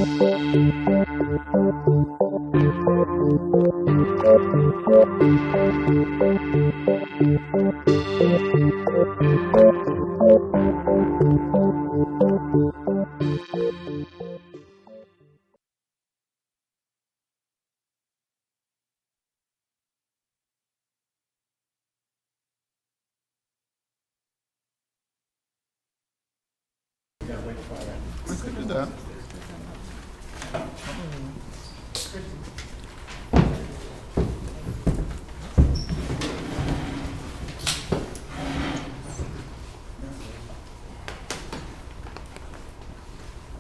We could do that.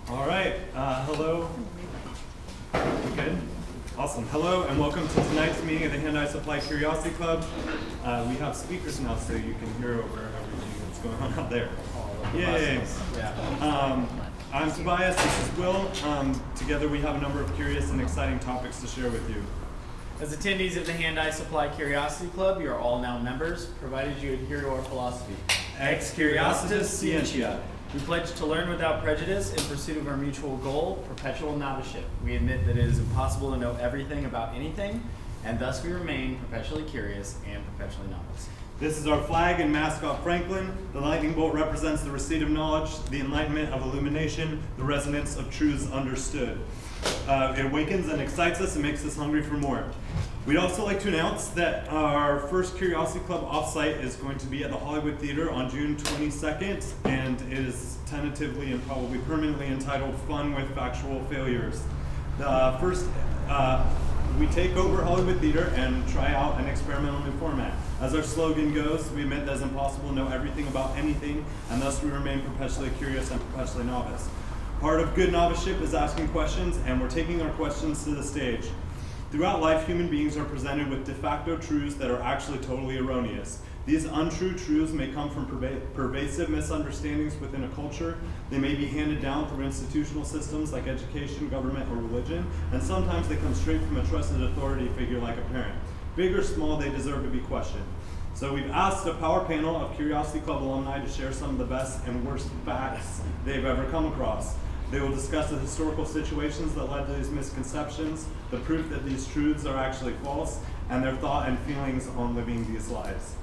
All right, hello. Good? Awesome. Hello and welcome to tonight's meeting of the Hand-Eye Supply Curiosity Club. We have speakers now so you can hear over everything that's going on out there. Yay! Yeah. I'm Tobias, this is Will. Together we have a number of curious and exciting topics to share with you. As attendees of the Hand-Eye Supply Curiosity Club, you are all now members, provided you adhere to our philosophy. Ex Curiositas Scientia. We pledge to learn without prejudice in pursuit of our mutual goal, perpetual noviceship. We admit that it is impossible to know everything about anything, and thus we remain perpetually curious and perpetually novice. This is our flag and mascot, Franklin. The lightning bolt represents the receipt of knowledge, the enlightenment of illumination, the resonance of truths understood. It awakens and excites us and makes us hungry for more. We'd also like to announce that our first Curiosity Club offsite is going to be at the Hollywood Theater on June 22nd, and it is tentatively and probably permanently entitled Fun with Factual Failures. First, we take over Hollywood Theater and try out an experimental new format. As our slogan goes, we admit that it's impossible to know everything about anything, and thus we remain perpetually curious and perpetually novice. Part of good noviceship is asking questions, and we're taking our questions to the stage. Throughout life, human beings are presented with de facto truths that are actually totally erroneous. These untrue truths may come from pervasive misunderstandings within a culture. They may be handed down through institutional systems like education, government, or religion, and sometimes they come straight from a trusted authority figure like a parent. Big or small, they deserve to be questioned. So we've asked a power panel of Curiosity Club alumni to share some of the best and worst facts they've ever come across. They will discuss the historical situations that led to these misconceptions, the proof that these truths are actually false, and their thought and feelings on living these lives.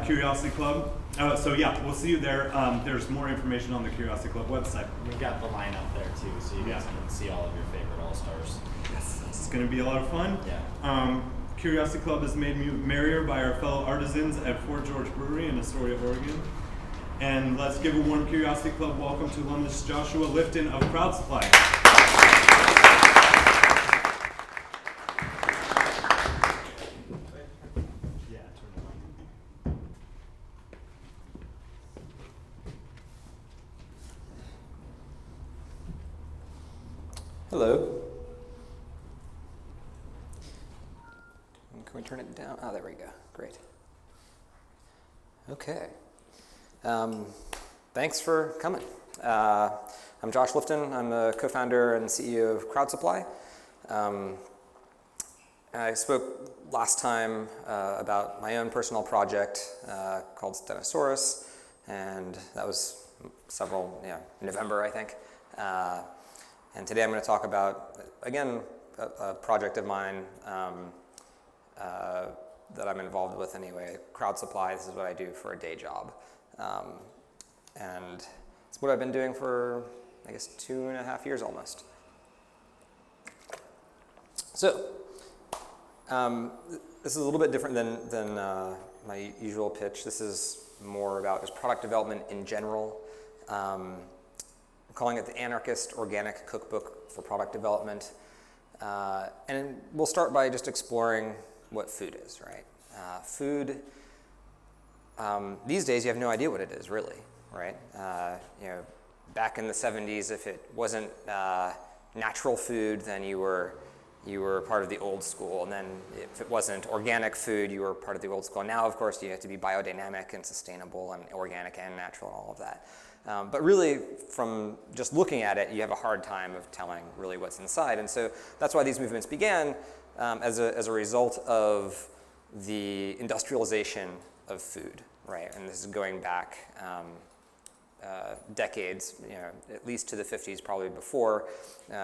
Curiosity Club. So yeah, we'll see you there. There's more information on the Curiosity Club website. We've got the line up there too, so you guys can see all of your favorite all-stars. Yes, it's going to be a lot of fun. Yeah. Curiosity Club is made merrier by our fellow artisans at Fort George Brewery in Astoria, Oregon. And let's give a warm Curiosity Club welcome to alumnus Joshua Lifton of Crowd Supply. Hello. Can we turn it down? Oh, there we go. Great. Okay. Thanks for coming. I'm Josh Lifton. I'm the co-founder and CEO of Crowd Supply. I spoke last time about my own personal project called Stenosaurus, and that was November, I think. And today I'm going to talk about, again, a project of mine that I'm involved with anyway, Crowd Supply. This is what I do for a day job. And it's what I've been doing for, I guess, 2.5 years almost. So, this is a little bit different than my usual pitch. This is more about just product development in general. I'm calling it the Anarchist Organic Cookbook for Product Development. And we'll start by just exploring what food is, right? Food, these days you have no idea what it is, really, right? Back in the 70s, if it wasn't natural food, then you were part of the old school, and then if it wasn't organic food, you were part of the old school. Now, of course, you have to be biodynamic and sustainable and organic and natural and all of that. But really, from just looking at it, you have a hard time of telling really what's inside. And so that's why these movements began as a result of the industrialization of food, right? And this is going back decades, at least to the 50s, probably before,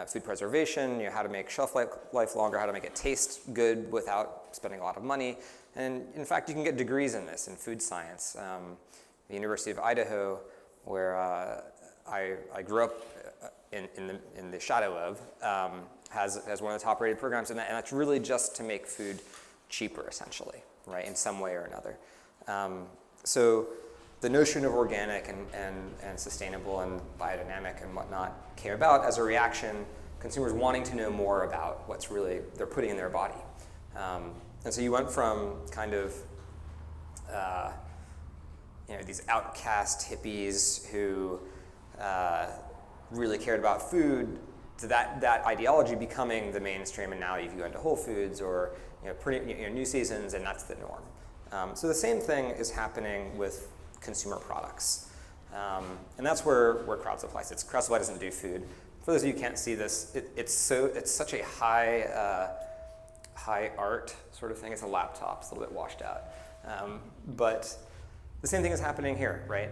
food preservation, how to make shelf life longer, how to make it taste good without spending a lot of money. And in fact, you can get degrees in this, in food science. The University of Idaho, where I grew up in the shadow of, has one of the top rated programs in that, and that's really just to make food cheaper, essentially, right, in some way or another. So the notion of organic and sustainable and biodynamic and whatnot came about as a reaction, consumers wanting to know more about what's really they're putting in their body. And so you went from kind of these outcast hippies who really cared about food to that ideology becoming the mainstream, and now you can go into Whole Foods or New Seasons, and that's the norm. So the same thing is happening with consumer products, and that's where Crowd Supply sits. Crowd Supply doesn't do food. For those of you who can't see this, it's such a high art sort of thing. It's a laptop. It's a little bit washed out, but the same thing is happening here, right?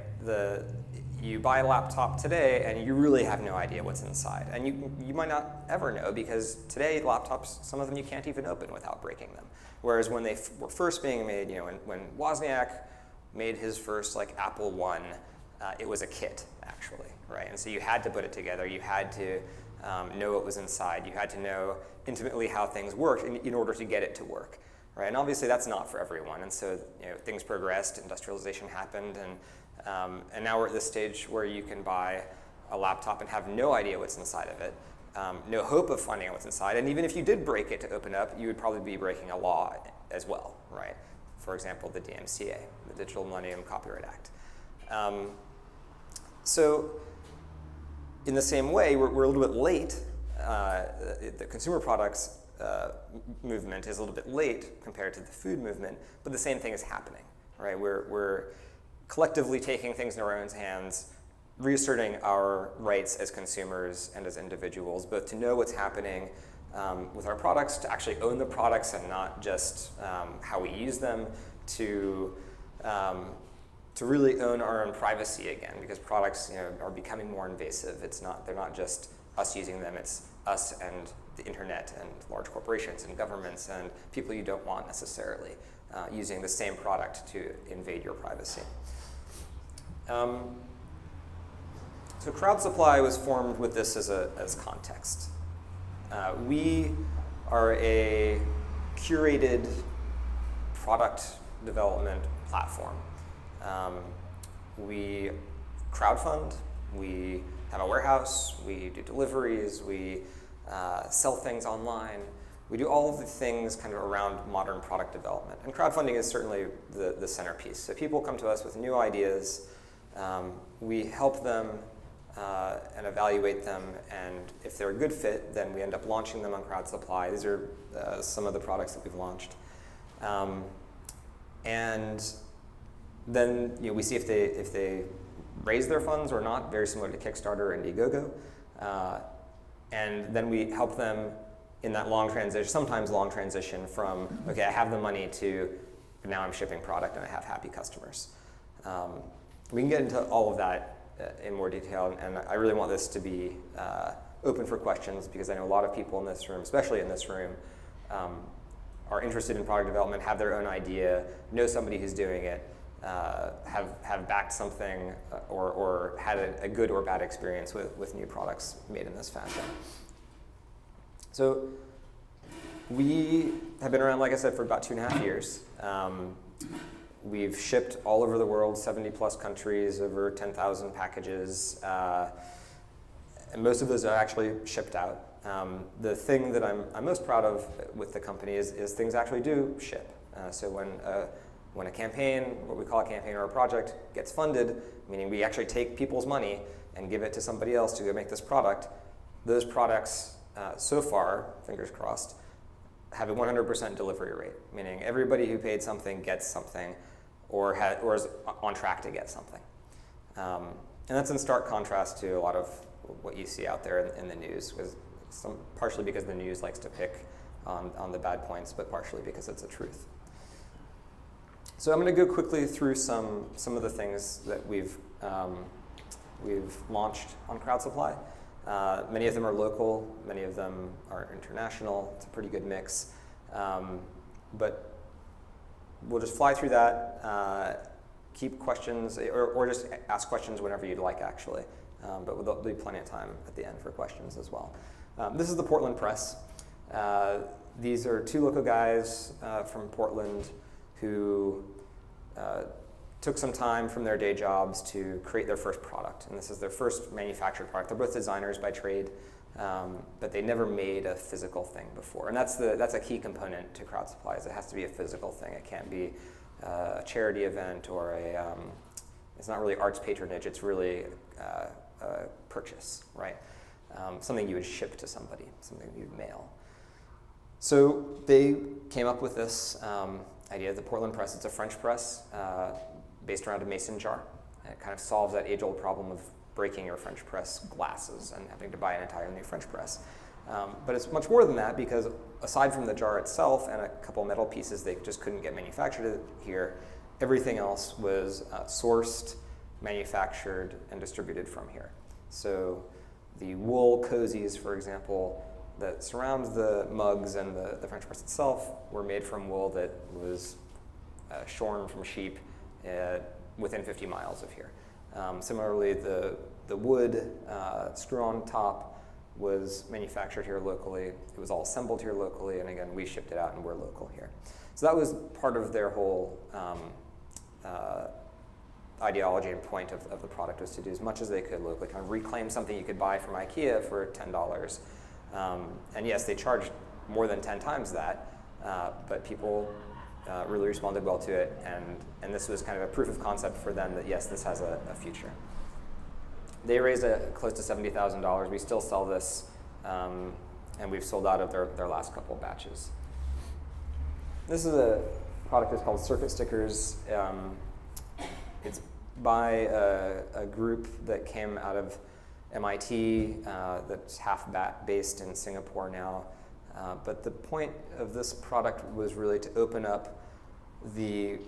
You buy a laptop today and you really have no idea what's inside. And you might not ever know, because today laptops, some of them you can't even open without breaking them. Whereas when they were first being made, when Wozniak made his first Apple I, it was a kit actually, right? And so you had to put it together. You had to know what was inside. You had to know intimately how things worked in order to get it to work. Right, and obviously that's not for everyone, and so things progressed, industrialization happened, and now we're at this stage where you can buy a laptop and have no idea what's inside of it, no hope of finding out what's inside, and even if you did break it to open up, you would probably be breaking a law as well, right? For example, the DMCA, the Digital Millennium Copyright Act. So in the same way, we're a little bit late. The consumer products movement is a little bit late compared to the food movement, but the same thing is happening, right? We're collectively taking things in our own hands, reasserting our rights as consumers and as individuals, both to know what's happening with our products, to actually own the products and not just how we use them, to really own our own privacy again, because products are becoming more invasive. They're not just us using them, it's us and the internet and large corporations and governments and people you don't want necessarily using the same product to invade your privacy. So Crowd Supply was formed with this as context. We are a curated product development platform. We crowdfund, we have a warehouse, we do deliveries, we sell things online. We do all of the things kind of around modern product development. And crowdfunding is certainly the centerpiece. So people come to us with new ideas. We help them and evaluate them. And if they're a good fit, then we end up launching them on Crowd Supply. These are some of the products that we've launched. And then we see if they raise their funds or not, very similar to Kickstarter and Indiegogo. And then we help them in that long transition, sometimes long transition from, okay, I have the money to now I'm shipping product and I have happy customers. We can get into all of that in more detail, and I really want this to be open for questions, because I know a lot of people in this room, especially in this room, are interested in product development, have their own idea, know somebody who's doing it, have backed something or had a good or bad experience with new products made in this fashion. So we have been around, like I said, for about 2.5 years. We've shipped all over the world, 70 plus countries, over 10,000 packages, and most of those are actually shipped out. The thing that I'm most proud of with the company is things actually do ship. So when a campaign, what we call a campaign or a project, gets funded, meaning we actually take people's money and give it to somebody else to go make this product, those products so far, fingers crossed, have a 100% delivery rate, meaning everybody who paid something gets something or is on track to get something. And that's in stark contrast to a lot of what you see out there in the news, partially because the news likes to pick on the bad points, but partially because it's the truth. So I'm going to go quickly through some of the things that we've we've launched on Crowd Supply. Many of them are local, many of them are international. It's a pretty good mix. But we'll just fly through that, keep questions, or just ask questions whenever you'd like, actually. But there'll be plenty of time at the end for questions as well. This is the Portland Press. These are two local guys from Portland who took some time from their day jobs to create their first product. And this is their first manufactured product. They're both designers by trade, but they never made a physical thing before. And that's a key component to Crowd Supply, is it has to be a physical thing. It can't be a charity event or it's not really arts patronage, it's really a purchase, right? Something you would ship to somebody, something you'd mail. So they came up with this idea of the Portland Press. It's a French press based around a mason jar. And it kind of solves that age-old problem of breaking your French press glasses and having to buy an entire new French press. But it's much more than that, because aside from the jar itself and a couple metal pieces they just couldn't get manufactured here, everything else was sourced, manufactured, and distributed from here. So the wool cozies, for example, that surround the mugs and the French press itself were made from wool that was shorn from sheep within 50 miles of here. Similarly, the wood screw-on top was manufactured here locally. It was all assembled here locally, and again, we shipped it out and we're local here. So that was part of their whole ideology and point of the product, was to do as much as they could locally, kind of reclaim something you could buy from IKEA for $10. And yes, they charged more than 10 times that, but people really responded well to it, and this was kind of a proof of concept for them that yes, this has a future. They raised close to $70,000. We still sell this, and we've sold out of their last couple batches. This is a product that's called Circuit Stickers. It's by a group that came out of MIT that's half based in Singapore now. But the point of this product was really to open up the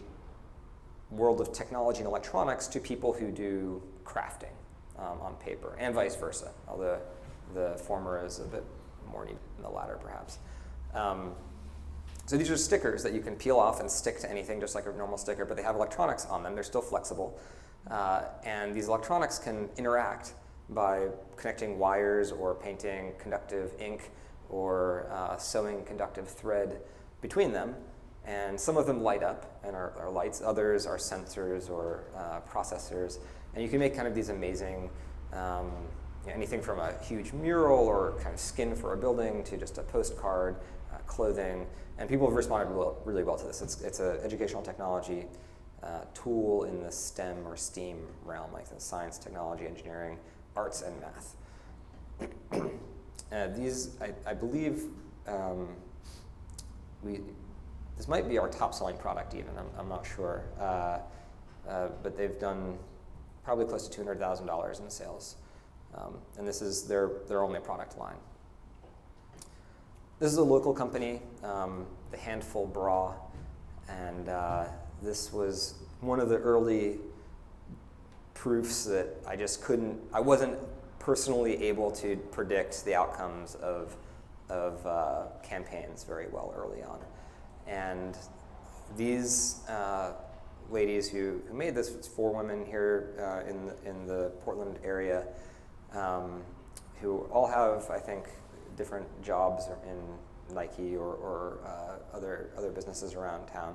world of technology and electronics to people who do crafting on paper, and vice versa, although the former is a bit more neat than the latter, perhaps. So these are stickers that you can peel off and stick to anything just like a normal sticker, but they have electronics on them. They're still flexible. And these electronics can interact by connecting wires or painting conductive ink or sewing conductive thread between them. And some of them light up and are lights. Others are sensors or processors. And you can make kind of these amazing, anything from a huge mural or kind of skin for a building to just a postcard, clothing. And people have responded really well to this. It's an educational technology tool in the STEM or STEAM realm, like the science, technology, engineering, arts, and math. These, I believe, this might be our top-selling product even, I'm not sure. But they've done probably close to $200,000 in sales. And this is their only product line. This is a local company, the Handful Bra, and this was one of the early proofs that I wasn't personally able to predict the outcomes of campaigns very well early on. And these ladies who made this, it's 4 women here in the Portland area, who all have, I think, different jobs in Nike or other businesses around town.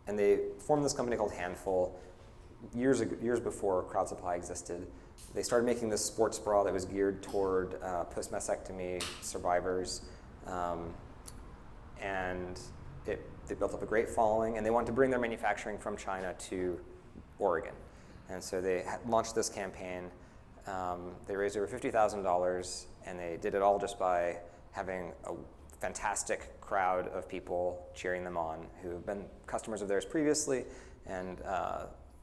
And they formed this company called Handful years before Crowd Supply existed. They started making this sports bra that was geared toward post-mastectomy survivors. And they built up a great following, and they wanted to bring their manufacturing from China to Oregon. And so they launched this campaign. They raised over $50,000, and they did it all just by having a fantastic crowd of people cheering them on who have been customers of theirs previously, and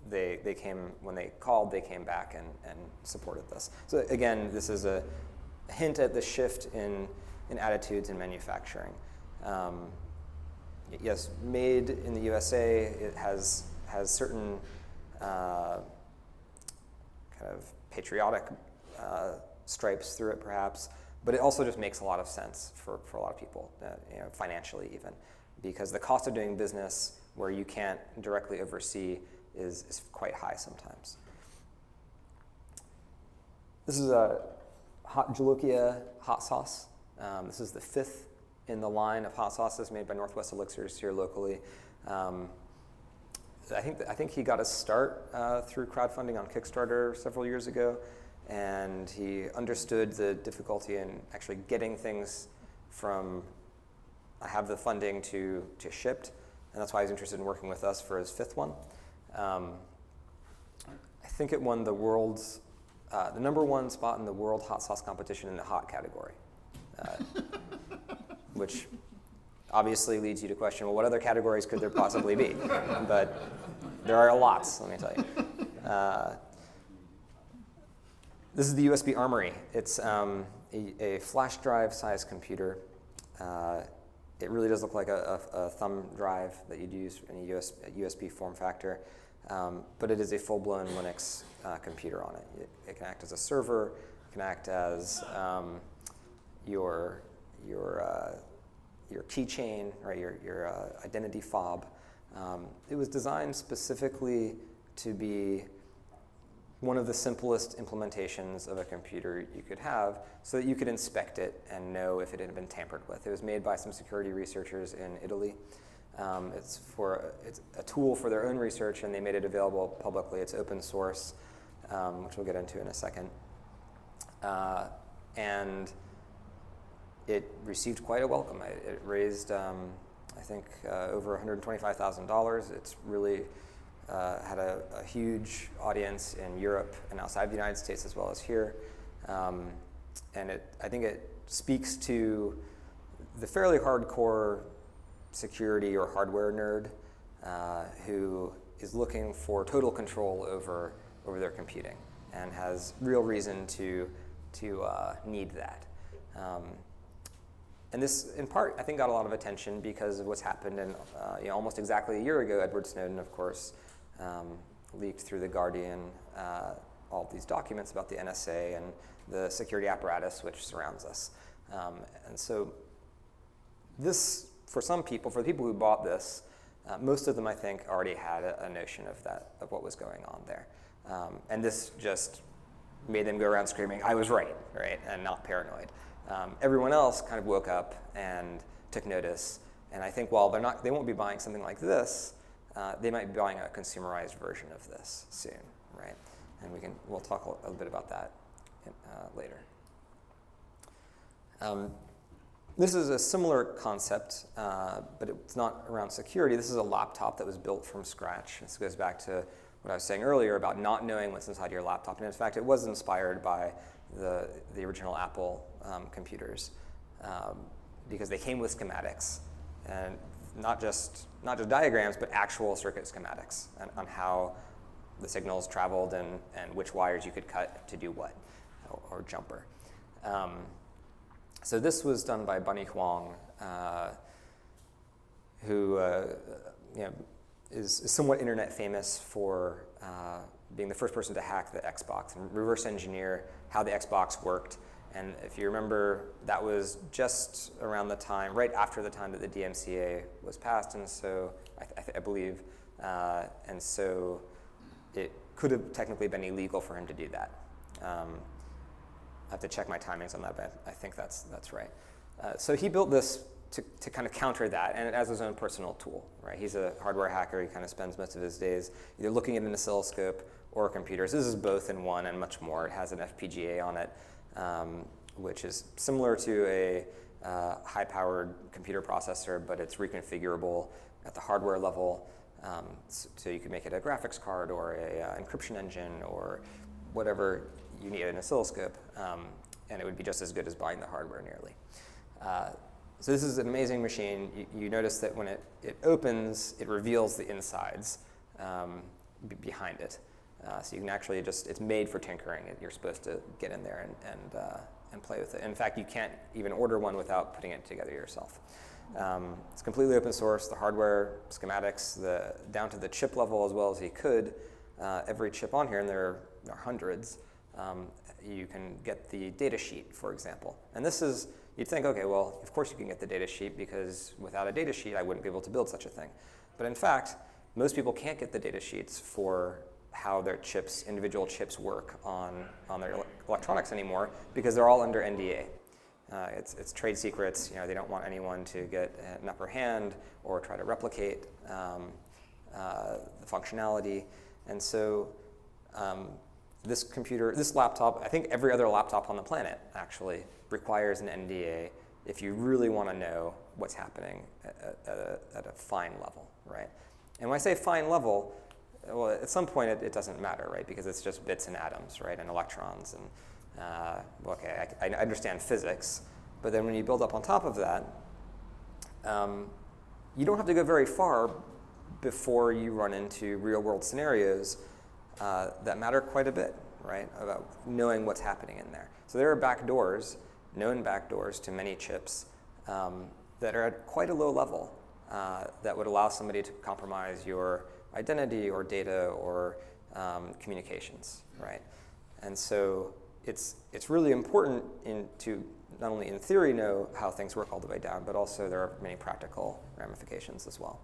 they came, when they called, they came back and supported this. So again, this is a hint at the shift in attitudes in manufacturing. Yes, made in the USA, it has certain kind of patriotic stripes through it, perhaps. But it also just makes a lot of sense for a lot of people, financially even, because the cost of doing business where you can't directly oversee is quite high sometimes. This is a hot jolokia hot sauce. This is the 5th in the line of hot sauces made by Northwest Elixirs here locally. I think he got his start through crowdfunding on Kickstarter several years ago, and he understood the difficulty in actually getting things from I have the funding to shipped, and that's why he's interested in working with us for his 5th one. I think it won the world's the #1 spot in the world hot sauce competition in the hot category, which obviously leads you to question, well, what other categories could there possibly be? But there are lots, let me tell you. This is the USB Armory. It's a flash drive size computer. It really does look like a thumb drive that you'd use in a USB form factor, but it is a full-blown Linux computer on it. It can act as a server, it can act as your keychain, right? Your identity fob. It was designed specifically to be one of the simplest implementations of a computer you could have so that you could inspect it and know if it had been tampered with. It was made by some security researchers in Italy. It's a tool for their own research, and they made it available publicly. It's open source, which we'll get into in a second. And it received quite a welcome. It raised, I think, over $125,000. It's really had a huge audience in Europe and outside the United States as well as here. And I think it speaks to the fairly hardcore security or hardware nerd who is looking for total control over their computing and has real reason to need that. And this, in part, I think got a lot of attention because of what's happened. And almost exactly a year ago, Edward Snowden, of course, leaked through The Guardian all these documents about the NSA and the security apparatus which surrounds us. And so this, for some people, for the people who bought this, most of them, I think, already had a notion of what was going on there. And this just made them go around screaming, I was right, and not paranoid. Everyone else kind of woke up and took notice. And I think while they won't be buying something like this, they might be buying a consumerized version of this soon, right? And we'll talk a little bit about that later. This is a similar concept, but it's not around security. This is a laptop that was built from scratch. This goes back to what I was saying earlier about not knowing what's inside your laptop. And in fact, it was inspired by the original Apple computers because they came with schematics, and not just diagrams, but actual circuit schematics on how the signals traveled and which wires you could cut to do what, or jumper. So this was done by Bunny Huang, who is somewhat internet famous for being the first person to hack the Xbox and reverse engineer how the Xbox worked. And if you remember, that was just around the time, right after the time that the DMCA was passed, and so I believe, and so it could have technically been illegal for him to do that. I have to check my timings on that, but I think that's right. So he built this to kind of counter that, and as his own personal tool, right? He's a hardware hacker. He kind of spends most of his days either looking at an oscilloscope or computers. This is both in one and much more. It has an FPGA on it, which is similar to a high-powered computer processor, but it's reconfigurable at the hardware level. So you could make it a graphics card or a encryption engine or whatever you need an oscilloscope, and it would be just as good as buying the hardware nearly. So this is an amazing machine. You notice that when it opens, it reveals the insides behind it. So you can actually it's made for tinkering. You're supposed to get in there and play with it. In fact, you can't even order one without putting it together yourself. It's completely open source. The hardware schematics, down to the chip level as well as he could. Every chip on here, and there are are hundreds, you can get the data sheet, for example. And this is, you'd think, okay, well, of course you can get the data sheet because without a data sheet, I wouldn't be able to build such a thing. But in fact, most people can't get the data sheets for how their chips, individual chips work on their electronics anymore because they're all under NDA. It's trade secrets. They don't want anyone to get an upper hand or try to replicate the functionality. And so this laptop, I think every other laptop on the planet actually requires an NDA if you really want to know what's happening at a fine level, right? And when I say fine level, well, at some point it doesn't matter, right? Because it's just bits and atoms, right? And electrons. And okay, I understand physics, but then when you build up on top of that, you don't have to go very far before you run into real world scenarios that matter quite a bit, right? About knowing what's happening in there. So there are backdoors, known backdoors to many chips that are at quite a low level that would allow somebody to compromise your identity or data or communications, right? And so it's really important to not only in theory know how things work all the way down, but also there are many practical ramifications as well.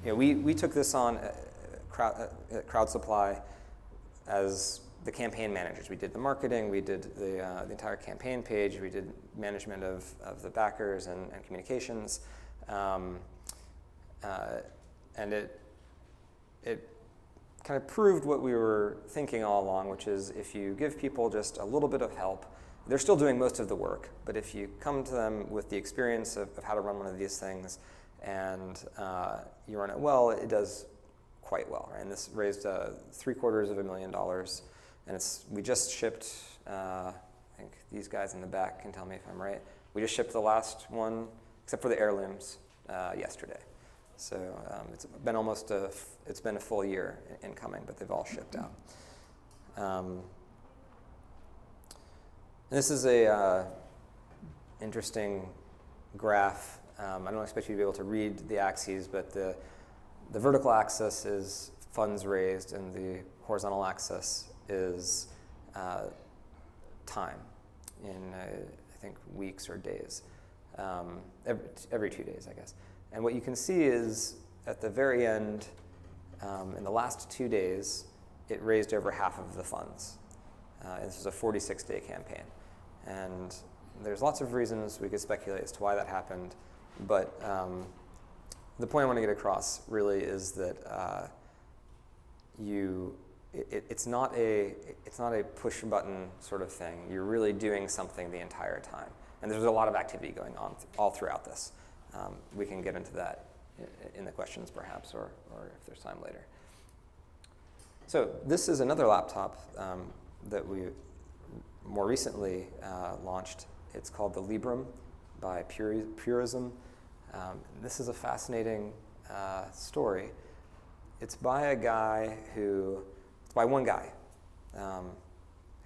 We took this on Crowd Supply as the campaign managers. We did the marketing, we did the entire campaign page, we did management of the backers and communications. And it kind of proved what we were thinking all along, which is if you give people just a little bit of help, they're still doing most of the work, but if you come to them with the experience of how to run one of these things and you run it well, it does quite well, right? And this raised $750,000, and we just shipped, I think these guys in the back can tell me if I'm right, we just shipped the last one, except for the heirlooms, yesterday. So it's been it's been a full year in coming, but they've all shipped out. And this is a interesting graph. I don't expect you to be able to read the axes, but the vertical axis is funds raised, and the horizontal axis is time in, I think, weeks or days. Every 2 days, I guess. And what you can see is at the very end, in the last 2 days, it raised over half of the funds. This was a 46-day campaign. And there's lots of reasons we could speculate as to why that happened. But the point I want to get across really is that it's not a push button sort of thing. You're really doing something the entire time. And there's a lot of activity going on all throughout this. We can get into that in the questions perhaps, or if there's time later. So this is another laptop that we more recently launched. It's called the Libra by Purism. This is a fascinating story. It's by one guy who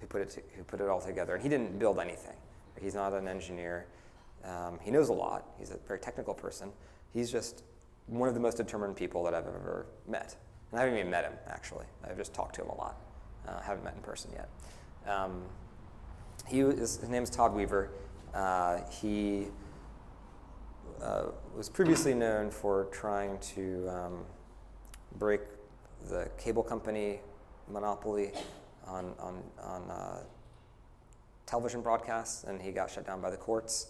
put it all together. And he didn't build anything. He's not an engineer. He knows a lot. He's a very technical person. He's just one of the most determined people that I've ever met. And I haven't even met him, actually. I've just talked to him a lot. Haven't met in person yet. His name's Todd Weaver. He was previously known for trying to break the cable company monopoly on television broadcasts, and he got shut down by the courts.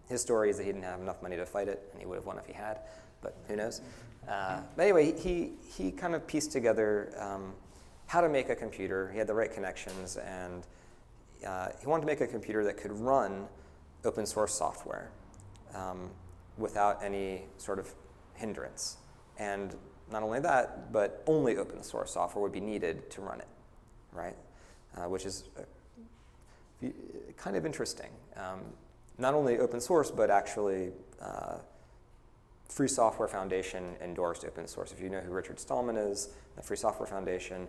His story is that he didn't have enough money to fight it, and he would have won if he had, but who knows? But anyway, he kind of pieced together how to make a computer. He had the right connections, and he wanted to make a computer that could run open source software without any sort of hindrance. And not only that, but only open source software would be needed to run it, right? Which is kind of interesting. Not only open source, but actually Free Software Foundation endorsed open source. If you know who Richard Stallman is, the Free Software Foundation,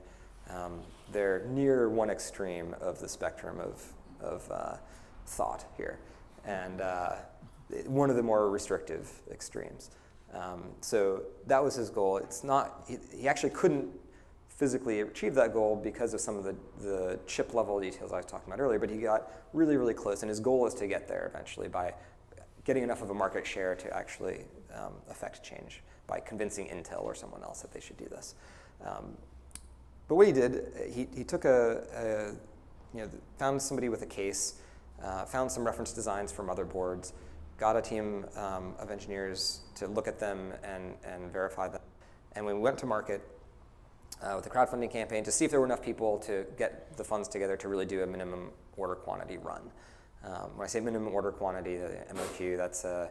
they're near one extreme of the spectrum of thought here, and one of the more restrictive extremes. So that was his goal. It's not, he actually couldn't physically achieve that goal because of some of the chip level details I was talking about earlier, but he got really, really close, and his goal is to get there eventually by getting enough of a market share to actually affect change by convincing Intel or someone else that they should do this. But what he did, he took found somebody with a case, found some reference designs for motherboards, got a team of engineers to look at them and verify them. And when we went to market with a crowdfunding campaign to see if there were enough people to get the funds together to really do a minimum order quantity run. When I say minimum order quantity, the MOQ, that's the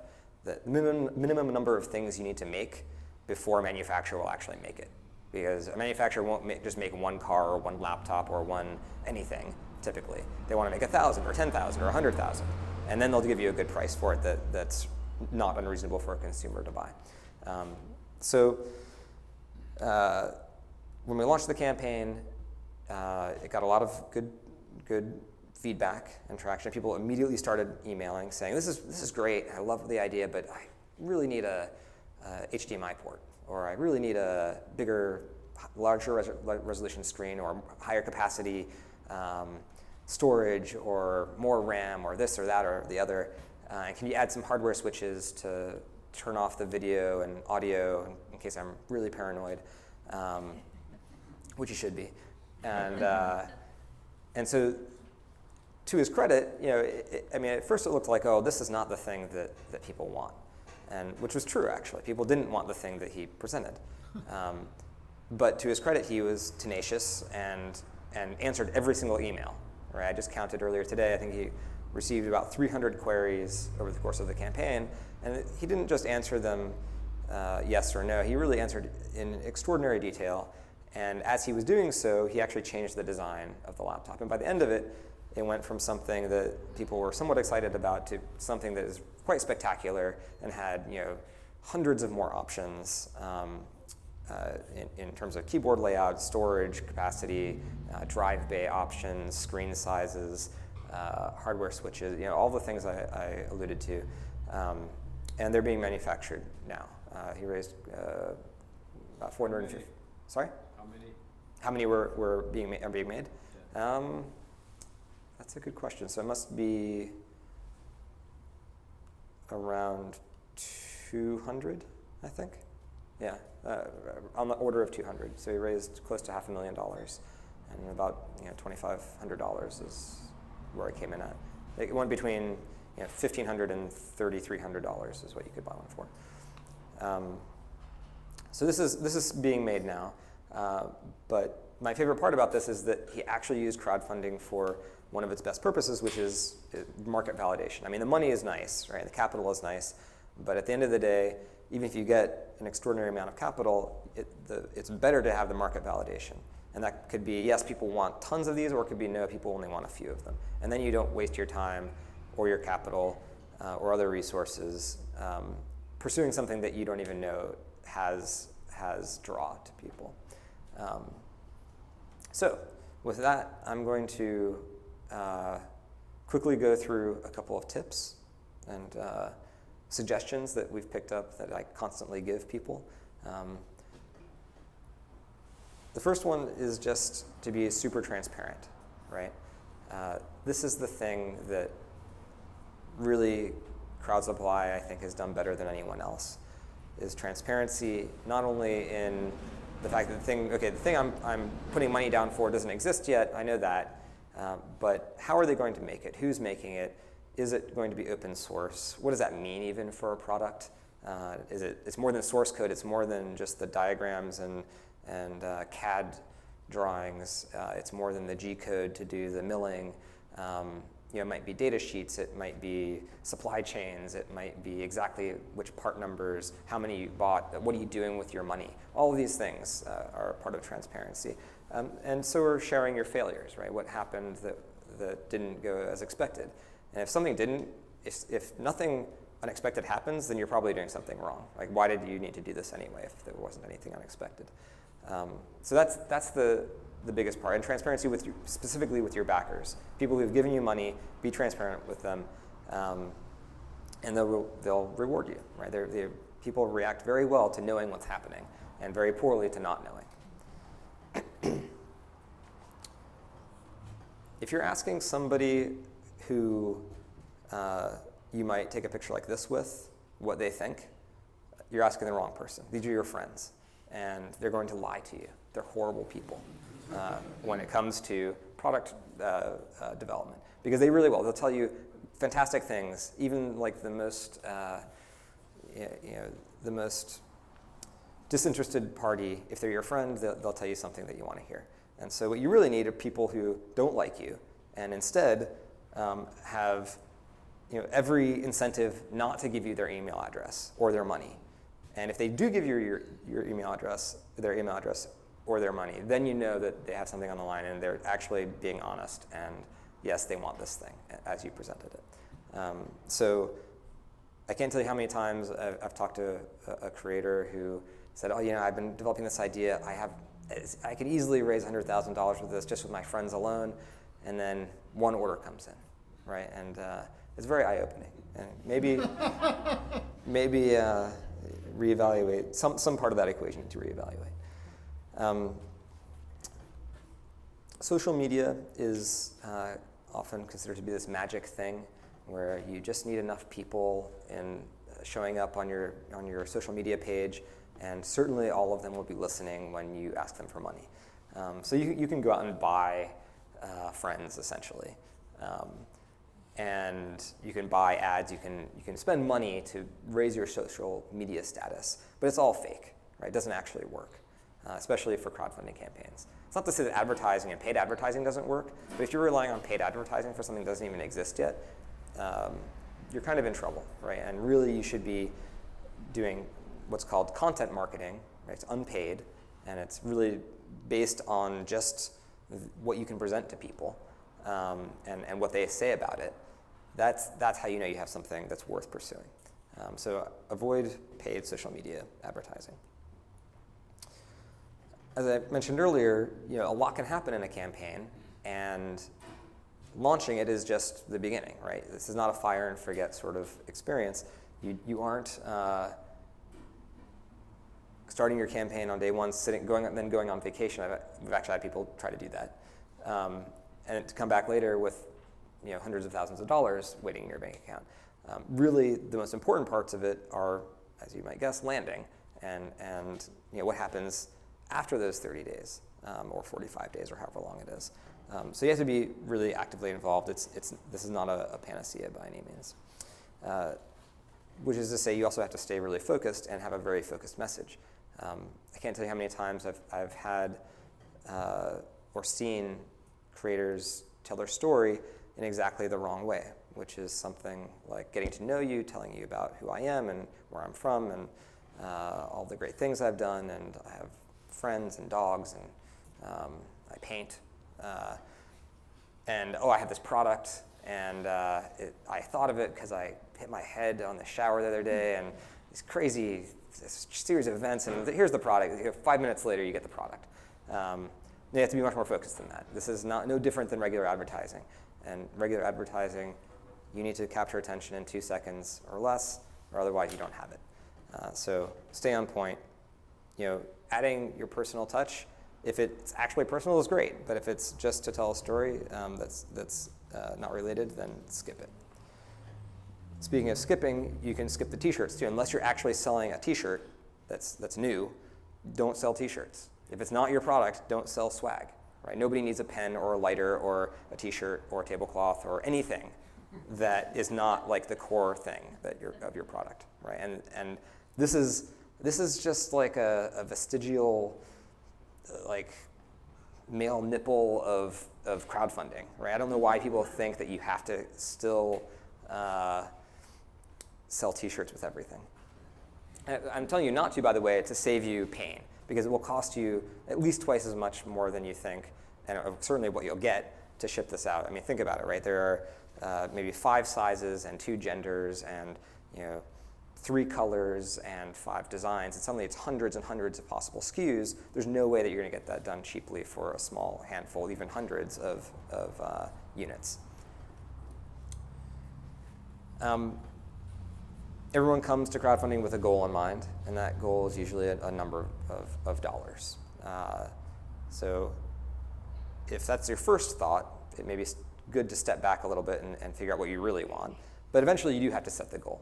minimum number of things you need to make before a manufacturer will actually make it. Because a manufacturer won't just make one car or one laptop or one anything, typically. They want to make 1,000 or 10,000 or 100,000. And then they'll give you a good price for it that's not unreasonable for a consumer to buy. When we launched the campaign, it got a lot of good feedback and traction. People immediately started emailing saying, this is great, I love the idea, but I really need a HDMI port, or I really need a bigger, larger resolution screen, or higher capacity storage, or more RAM, or this or that or the other. And can you add some hardware switches to turn off the video and audio in case I'm really paranoid, which you should be. And so, to his credit, at first it looked like, oh, this is not the thing that people want, and which was true actually. People didn't want the thing that he presented, but to his credit, he was tenacious and answered every single email. Right? I just counted earlier today. I think he received about 300 queries over the course of the campaign, and he didn't just answer them yes or no. He really answered in extraordinary detail. And as he was doing so, he actually changed the design of the laptop. And by the end of it, it went from something that people were somewhat excited about to something that is quite spectacular and had hundreds of more options in terms of keyboard layout, storage capacity, drive bay options, screen sizes, hardware switches, all the things I alluded to. And they're being manufactured now. He raised about 450. Sorry? How many are being made? Yeah. That's a good question. So it must be around 200, I think. Yeah, on the order of 200. So he raised close to $500,000, and about $2,500 is where it came in at. It went between $1,500 and $3,300 is what you could buy one for. So this is being made now. But my favorite part about this is that he actually used crowdfunding for one of its best purposes, which is market validation. I mean, the money is nice, right? The capital is nice, but at the end of the day, even if you get an extraordinary amount of capital, it's better to have the market validation. And that could be, yes, people want tons of these, or it could be, no, people only want a few of them. And then you don't waste your time or your capital or other resources pursuing something that you don't even know has draw to people. So with that, I'm going to quickly go through a couple of tips and suggestions that we've picked up that I constantly give people. The first one is just to be super transparent, right? This is the thing that really Crowdsupply, I think, has done better than anyone else, is transparency, not only in the fact that the thing I'm putting money down for doesn't exist yet, I know that, but how are they going to make it? Who's making it? Is it going to be open source? What does that mean even for a product? It's more than source code, it's more than just the diagrams and CAD drawings. It's more than the G code to do the milling. It might be data sheets, it might be supply chains, it might be exactly which part numbers, how many you bought, what are you doing with your money. All of these things are part of transparency. And so are sharing your failures, right? What happened that didn't go as expected. And if something didn't, if nothing unexpected happens, then you're probably doing something wrong. Like, why did you need to do this anyway if there wasn't anything unexpected? So that's the biggest part. And transparency specifically with your backers. People who've given you money, be transparent with them, and they'll reward you, right? People react very well to knowing what's happening and very poorly to not knowing. if you're asking somebody who you might take a picture like this with what they think, you're asking the wrong person. These are your friends, and they're going to lie to you. They're horrible people when it comes to product development, because they really will. They'll tell you fantastic things, even like the most the most disinterested party. If they're your friend, they'll tell you something that you want to hear. And so what you really need are people who don't like you, and instead have every incentive not to give you their email address or their money. And if they do give you your email address, their email address or their money, then you know that they have something on the line and they're actually being honest, and yes, they want this thing as you presented it. So I can't tell you how many times I've talked to a creator who said, oh, I've been developing this idea. I could easily raise $100,000 with this just with my friends alone, and then one order comes in, right? And it's very eye-opening. And maybe reevaluate some part of that equation to reevaluate. Social media is often considered to be this magic thing where you just need enough people in showing up on your social media page, and certainly all of them will be listening when you ask them for money. So you can go out and buy friends, essentially. And you can buy ads, you can spend money to raise your social media status, but it's all fake, right? It doesn't actually work, especially for crowdfunding campaigns. It's not to say that advertising and paid advertising doesn't work, but if you're relying on paid advertising for something that doesn't even exist yet, you're kind of in trouble, right? And really you should be doing what's called content marketing, right? It's unpaid, and it's really based on just what you can present to people and what they say about it. That's how you know you have something that's worth pursuing. So avoid paid social media advertising. As I mentioned earlier, a lot can happen in a campaign, and launching it is just the beginning, right? This is not a fire and forget sort of experience. You aren't starting your campaign on day one, then going on vacation. We've actually had people try to do that, and to come back later with hundreds of thousands of dollars waiting in your bank account. Really, the most important parts of it are, as you might guess, landing, and what happens after those 30 days or 45 days or however long it is. So you have to be really actively involved. This is not a panacea by any means. Which is to say, you also have to stay really focused and have a very focused message. I can't tell you how many times I've had or seen creators tell their story in exactly the wrong way, which is something like getting to know you, telling you about who I am and where I'm from and all the great things I've done, and I have friends and dogs, and I paint, and I have this product, and I thought of it because I hit my head on the shower the other day, and this series of events, and here's the product. 5 minutes later, you get the product. You have to be much more focused than that. This is no different than regular advertising. And regular advertising, you need to capture attention in 2 seconds or less, or otherwise you don't have it. So stay on point. Adding your personal touch, if it's actually personal, is great. But if it's just to tell a story that's not related, then skip it. Speaking of skipping, you can skip the T-shirts too. Unless you're actually selling a T-shirt that's new, don't sell T-shirts. If it's not your product, don't sell swag. Right? Nobody needs a pen or a lighter or a T-shirt or a tablecloth or anything that is not like the core thing of your product, right? And this is just like a vestigial, like male nipple of crowdfunding, right? I don't know why people think that you have to still sell T-shirts with everything. And I'm telling you not to, by the way, to save you pain, because it will cost you at least twice as much more than you think, and certainly what you'll get to ship this out. I mean, think about it, right? There are maybe 5 sizes and 2 genders and 3 colors and 5 designs, and suddenly it's hundreds and hundreds of possible SKUs. There's no way that you're going to get that done cheaply for a small handful, even hundreds of units. Everyone comes to crowdfunding with a goal in mind, and that goal is usually a number of dollars. So if that's your first thought, it may be good to step back a little bit and figure out what you really want. But eventually you do have to set the goal.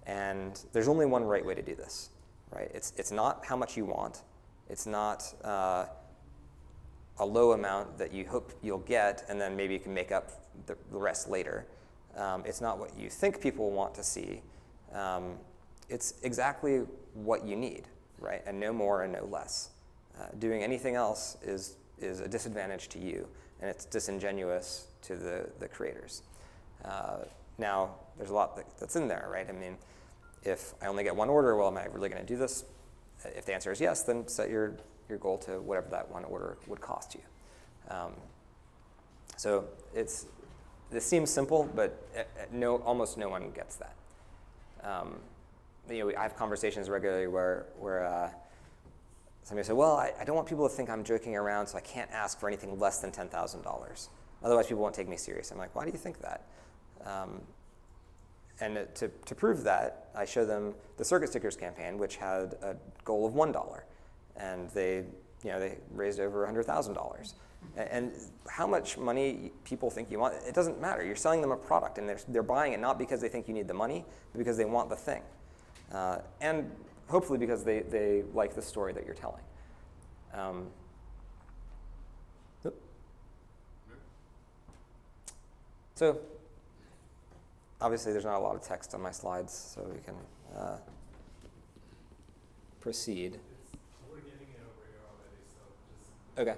And there's only one right way to do this, right? It's not how much you want. It's not a low amount that you hope you'll get, and then maybe you can make up the rest later. It's not what you think people want to see. It's exactly what you need, right? And no more and no less. Doing anything else is a disadvantage to you, and it's disingenuous to the creators. Now, there's a lot that's in there, right? I mean, if I only get one order, well, am I really going to do this? If the answer is yes, then set your goal to whatever that one order would cost you. So this seems simple, but almost no one gets that. I have conversations regularly where somebody said, well, I don't want people to think I'm joking around, so I can't ask for anything less than $10,000. Otherwise, people won't take me serious. I'm like, why do you think that? And to prove that, I show them the Circuit Stickers campaign, which had a goal of $1, and they raised over $100,000. And how much money people think you want, it doesn't matter. You're selling them a product, and they're buying it not because they think you need the money, but because they want the thing. And hopefully because they like the story that you're telling. So obviously there's not a lot of text on my slides, so we can proceed. We're getting it over here already, so just... Okay.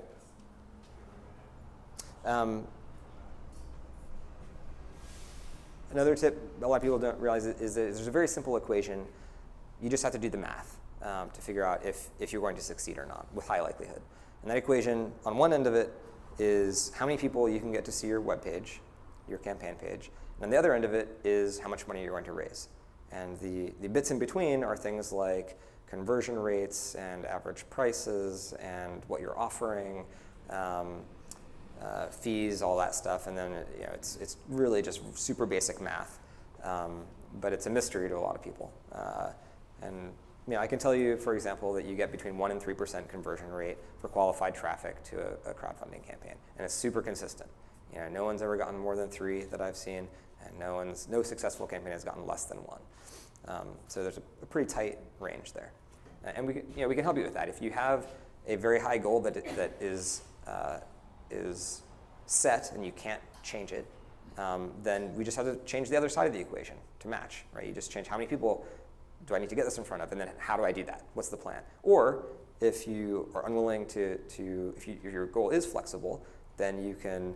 Another tip a lot of people don't realize is that there's a very simple equation. You just have to do the math to figure out if you're going to succeed or not with high likelihood. And that equation, on one end of it, is how many people you can get to see your web page, your campaign page. And on the other end of it is how much money you're going to raise. And the bits in between are things like conversion rates and average prices and what you're offering, fees, all that stuff. And then it's really just super basic math. But it's a mystery to a lot of people. And I can tell you, for example, that you get between 1% and 3% conversion rate for qualified traffic to a crowdfunding campaign. And it's super consistent. No one's ever gotten more than 3 that I've seen, and no successful campaign has gotten less than 1. So there's a pretty tight range there. And we can help you with that. If you have a very high goal that is set and you can't change it, then we just have to change the other side of the equation to match, right? You just change how many people do I need to get this in front of, and then how do I do that? What's the plan? Or if you are unwilling if your goal is flexible, then you can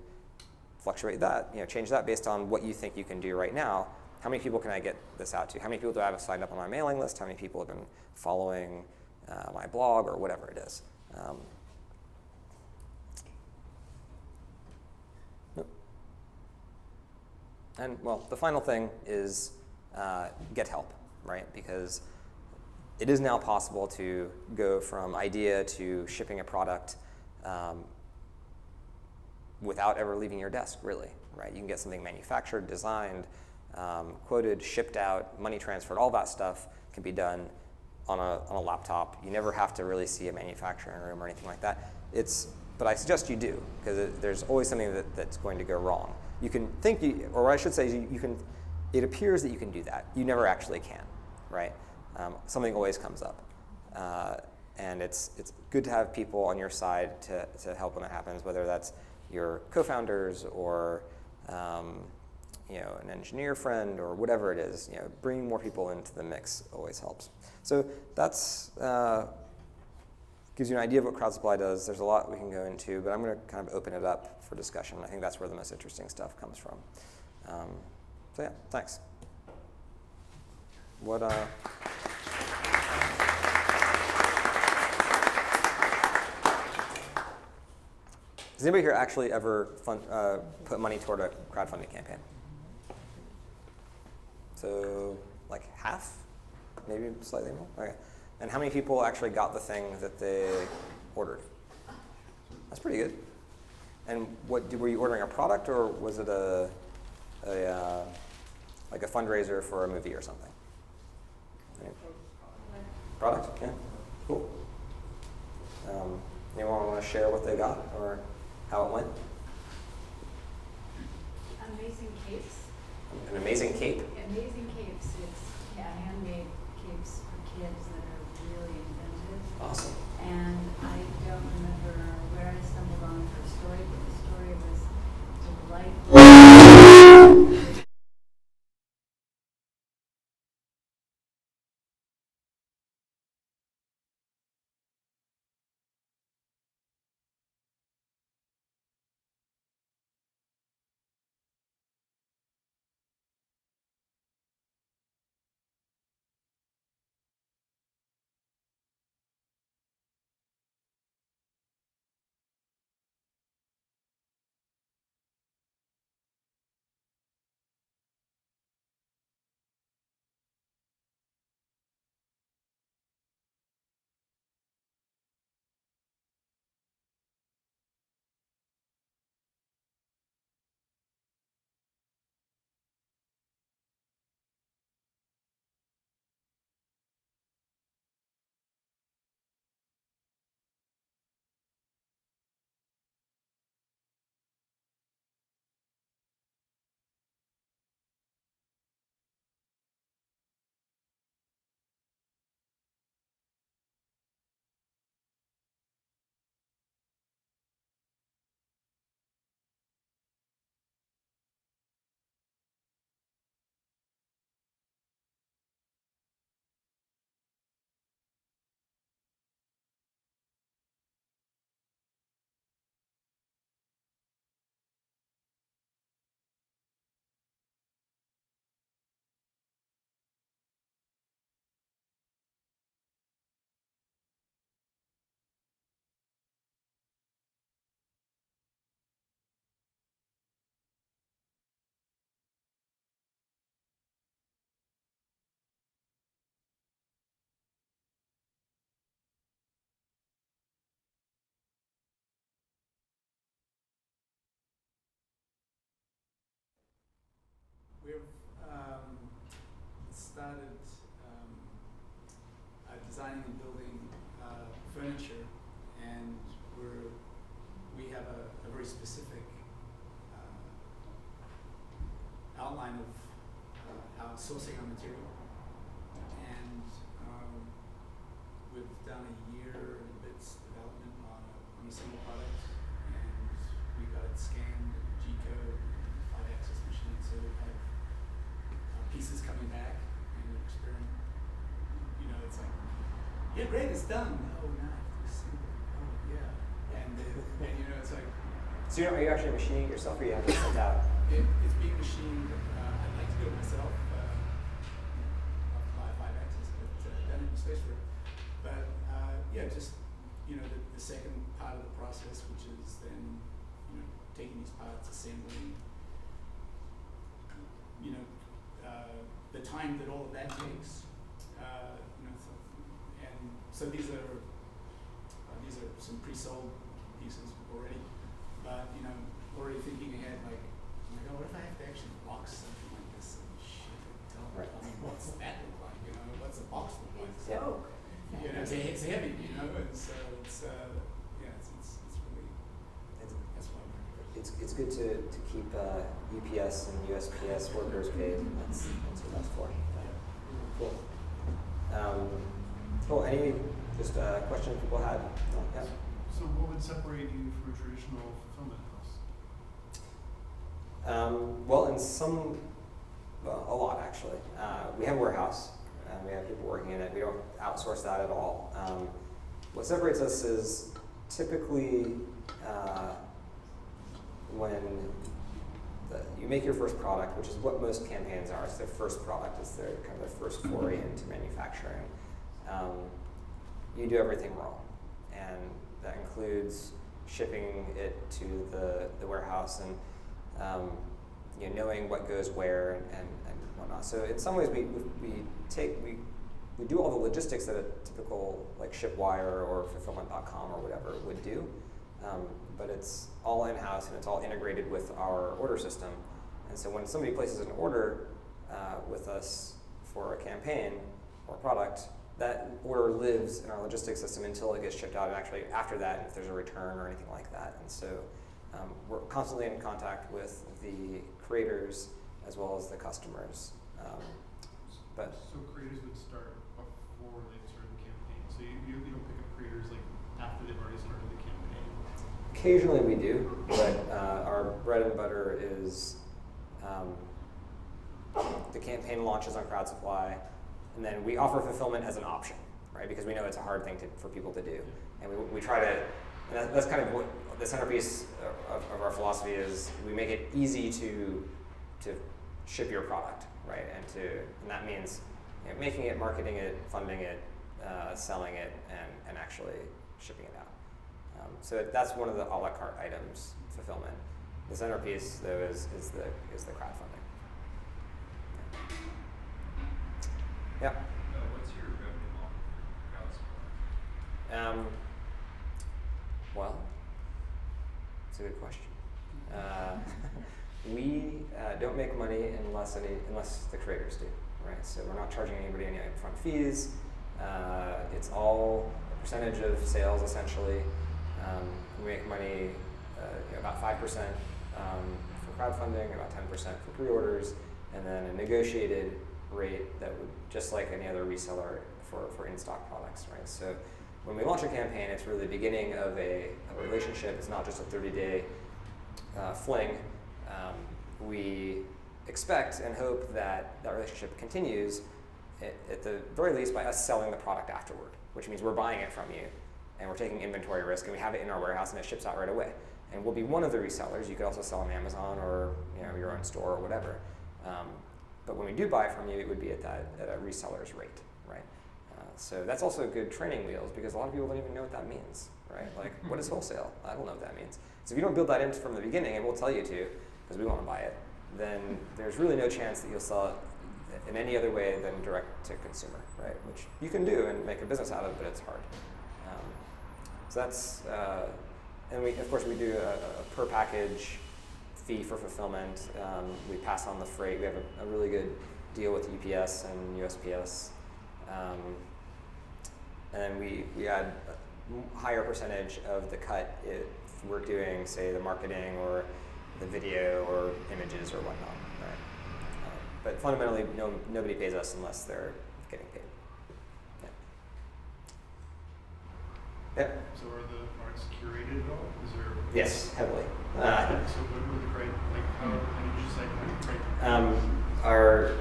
fluctuate that, change that based on what you think you can do right now. How many people can I get this out to? How many people do I have signed up on my mailing list? How many people have been following my blog or whatever it is? And well, the final thing is get help, right? Because it is now possible to go from idea to shipping a product without ever leaving your desk, really, right? You can get something manufactured, designed, quoted, shipped out, money transferred, all that stuff can be done on a laptop. You never have to really see a manufacturing room or anything like that. But I suggest you do, because there's always something that's going to go wrong. You can think, or I should say, it appears that you can do that. You never actually can, right? Something always comes up. And it's good to have people on your side to help when that happens, whether that's your co-founders or an engineer friend or whatever it is. Bringing more people into the mix always helps. So that's gives you an idea of what crowd supply does. There's a lot we can go into, but I'm going to kind of open it up for discussion. I think that's where the most interesting stuff comes from. So yeah, thanks. What? Does anybody here actually ever put money toward a crowdfunding campaign? So like half, maybe slightly more? Okay. And how many people actually got the thing that they ordered? That's pretty good. And were you ordering a product, or was it like a fundraiser for a movie or something? Product? Yeah. Cool. Anyone want to share what they got or how it went? capes. An amazing cape. Amazing capes. It's handmade capes for kids that are really inventive. Awesome. And I don't remember where I stumbled on the first story, but the story was delightful. We've started designing and building furniture, and we have a very specific outline of how sourcing our material, and we've done a year and a bit's development on a single product, and we got it scanned, G-code, 5-axis machine, so we have pieces coming back and experiment. You know, it's like, yeah, great, it's done. Oh, now I have to assemble. Oh, yeah. And you know, it's like. So are you actually machining it yourself, or you have it sent out? It's being machined. I'd like to do it myself. I'll fly 5-axis, but done it in space for it. But yeah, just the second part of the process, which is then taking these parts, assembling. The time that all of that takes. So these are some pre-sold pieces already, but already thinking ahead, like, oh, what if I have to actually box something like this and ship it? Right. I mean, what's that look like? What's the box look like? Yeah. So, it's heavy, and so it's really that's why It's good to keep UPS and USPS workers paid. That's what that's for. Cool. Cool. Any questions people had? Yeah. So what would separate you from a traditional fulfillment house? Well, a lot actually. We have a warehouse, and we have people working in it. We don't outsource that at all. What separates us is typically when you make your first product, which is what most campaigns are. It's their first product. It's their first foray into manufacturing. You do everything wrong, and that includes shipping it to the warehouse and knowing what goes where and whatnot. So in some ways, we do all the logistics that a typical like Shipwire or fulfillment.com or whatever would do, but it's all in-house and it's all integrated with our order system. And so when somebody places an order with us for a campaign or product, that order lives in our logistics system until it gets shipped out, and actually after that, if there's a return or anything like that. And so we're constantly in contact with the creators as well as the customers. But So creators would start before they started the campaign. So you don't pick up creators like after they've already started the campaign. occasionally we do, but our bread and butter is the campaign launches on Crowd Supply, and then we offer fulfillment as an option, right? Because we know it's a hard thing for people to do, and we try to. And that's kind of what the centerpiece of our philosophy is. We make it easy to ship your product, right? And that means making it, marketing it, funding it, selling it, and actually shipping it out. So that's one of the a la carte items, fulfillment. The centerpiece, though, is the crowdfunding. Yeah. What's your revenue model for Crowd Supply? Well, it's a good question. We don't make money unless the creators do, right? So we're not charging anybody any upfront fees. It's all a percentage of sales, essentially. We make money about 5% for crowdfunding, about 10% for pre-orders, and then a negotiated rate that would, just like any other reseller for in-stock products, right? So when we launch a campaign, it's really the beginning of a relationship. It's not just a 30-day fling. We expect and hope that relationship continues at the very least by us selling the product afterward, which means we're buying it from you and we're taking inventory risk and we have it in our warehouse and it ships out right away. And we'll be one of the resellers. You could also sell on Amazon or your own store or whatever. But when we do buy from you, it would be at a reseller's rate, right? So that's also good training wheels because a lot of people don't even know what that means, right? Like, what is wholesale? I don't know what that means. So if you don't build that in from the beginning, and we'll tell you to, because we want to buy it, then there's really no chance that you'll sell it in any other way than direct to consumer, right? Which you can do and make a business out of, but it's hard. So that's, and of course we do a per package fee for fulfillment. We pass on the freight. We have a really good deal with UPS and USPS. And we add a higher percentage of the cut if we're doing, say, the marketing or the video or images or whatnot, right? But fundamentally, nobody pays us unless they're getting paid. Yeah. So are the products curated at all? Is there? Yes, heavily. So what are the criteria? Like how did you say how do you criteria?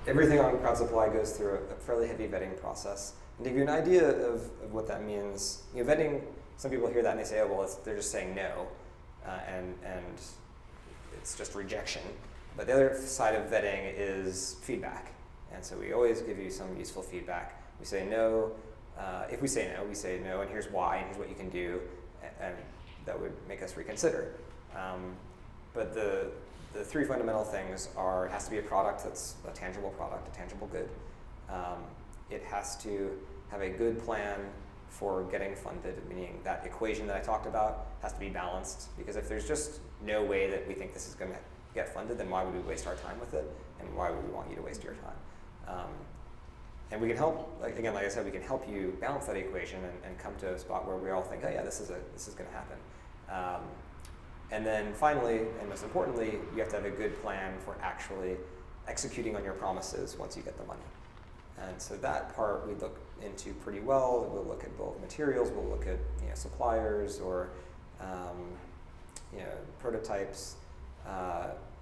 Everything on Crowd Supply goes through a fairly heavy vetting process. And to give you an idea of what that means, vetting, some people hear that and they say, oh, well, they're just saying no, and it's just rejection. But the other side of vetting is feedback. And so we always give you some useful feedback. We say no. If we say no, we say no, and here's why, and here's what you can do, and that would make us reconsider. But the three fundamental things are: it has to be a product that's a tangible product, a tangible good. It has to have a good plan for getting funded, meaning that equation that I talked about has to be balanced, because if there's just no way that we think this is going to get funded, then why would we waste our time with it, and why would we want you to waste your time? And we can help, like I said, we can help you balance that equation and come to a spot where we all think, oh yeah, this is going to happen. And then finally, and most importantly, you have to have a good plan for actually executing on your promises once you get the money. And so that part we look into pretty well. We'll look at both materials. We'll look at suppliers or prototypes.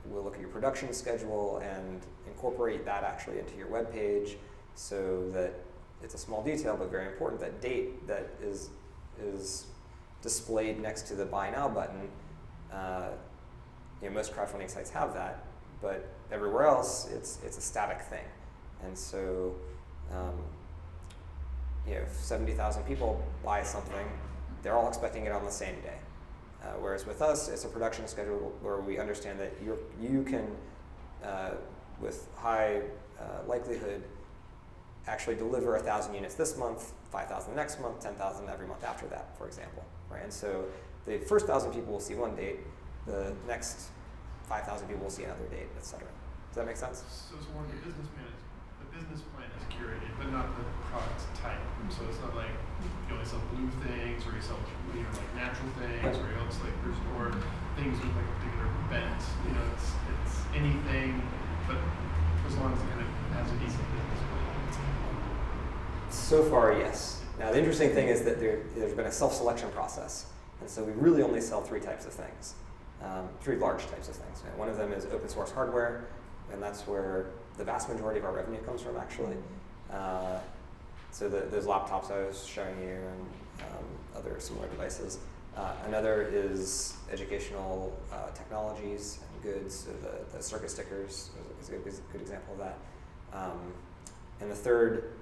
We'll look at your production schedule and incorporate that actually into your web page, so that it's a small detail but very important. That date that is displayed next to the Buy Now button. Most crowdfunding sites have that, but everywhere else it's a static thing. And so, if 70,000 people buy something, they're all expecting it on the same day. Whereas with us, it's a production schedule where we understand that you can, with high likelihood, actually deliver 1,000 units this month, 5,000 next month, 10,000 every month after that, for example, right? And so the first 1,000 people will see one date, the next 5,000 people will see another date, et cetera. Does that make sense? So it's more the business plan is curated, but not the product type. So it's not like you only sell blue things, or you sell like natural things, or things with like a particular bent. It's anything So far, yes. Now, the interesting thing is that there's been a self-selection process. And so we really only sell three types of things, three large types of things. And one of them is open source hardware, and that's where the vast majority of our revenue comes from, actually. So those laptops I was showing you and other similar devices. Another is educational technologies and goods. So the circuit stickers is a good example of that. And the third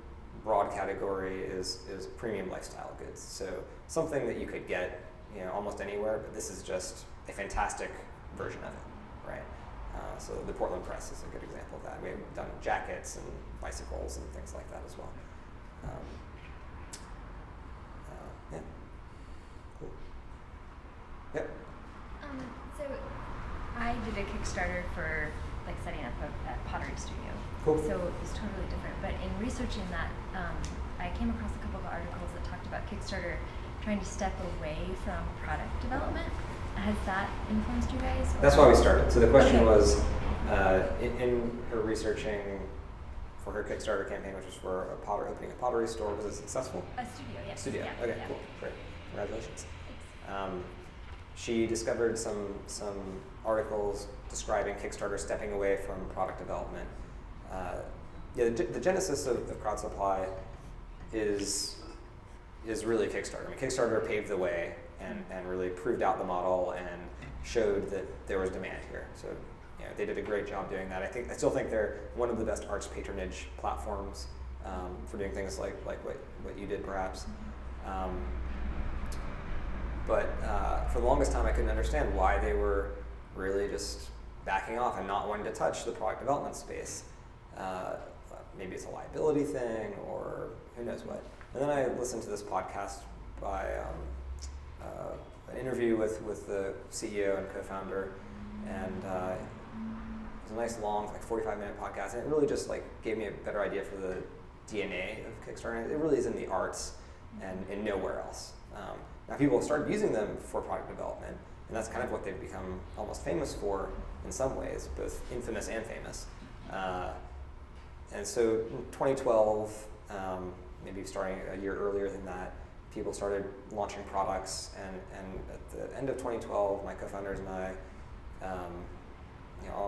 broad category is premium lifestyle goods. So something that you could get, almost anywhere, but this is just a fantastic version of it, right? So the Portland Press is a good example of that. We've done jackets and bicycles and things like that as well. Yeah. Cool. Yep. So I did a Kickstarter for setting up a pottery studio. Cool. So it was totally different. But in researching that, I came across a couple of articles that talked about Kickstarter trying to step away from product development. Has that influenced you guys? That's why we started. So the question Okay. was, in her researching for her Kickstarter campaign, which was for opening a pottery store, was it successful? A studio, yes. Studio. Yeah, Okay, yeah. cool, great, congratulations. Thanks. She discovered some articles describing Kickstarter stepping away from product development. The genesis of crowd supply is really Kickstarter. I mean, Kickstarter paved the way and really proved out the model and showed that there was demand here. So they did a great job doing that. I still think they're one of the best arts patronage platforms for doing things like what you did, perhaps. But for the longest time, I couldn't understand why they were really just backing off and not wanting to touch the product development space. Maybe it's a liability thing, or who knows what. And then I listened to this podcast by an interview with the CEO and co-founder, and it was a nice long, 45-minute podcast, and it really just gave me a better idea for the DNA of Kickstarter. It really is in the arts and in nowhere else. Now people have started using them for product development, and that's kind of what they've become almost famous for in some ways, both infamous and famous. And so in 2012, maybe starting a year earlier than that, people started launching products, and at the end of 2012, my co-founders and I,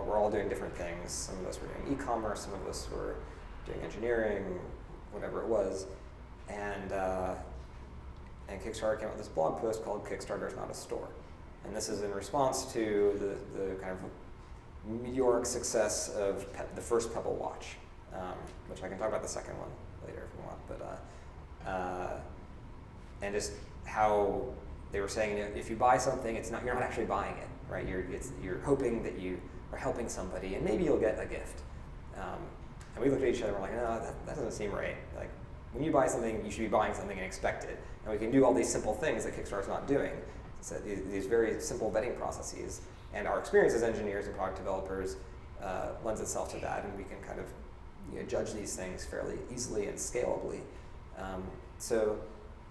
we're all doing different things. Some of us were doing e-commerce, some of us were doing engineering, whatever it was, and Kickstarter came out with this blog post called "Kickstarter is not a store," and this is in response to the kind of meteoric success of the first Pebble watch, which I can talk about the second one later if you want, but and just how they were saying, if you buy something, you're not actually buying it, right? You're hoping that you are helping somebody, and maybe you'll get a gift. And we looked at each other and we're like, no, that doesn't seem right. When you buy something, you should be buying something and expect it. And we can do all these simple things that Kickstarter's not doing. So these very simple vetting processes. And our experience as engineers and product developers lends itself to that, and we can kind of judge these things fairly easily and scalably. So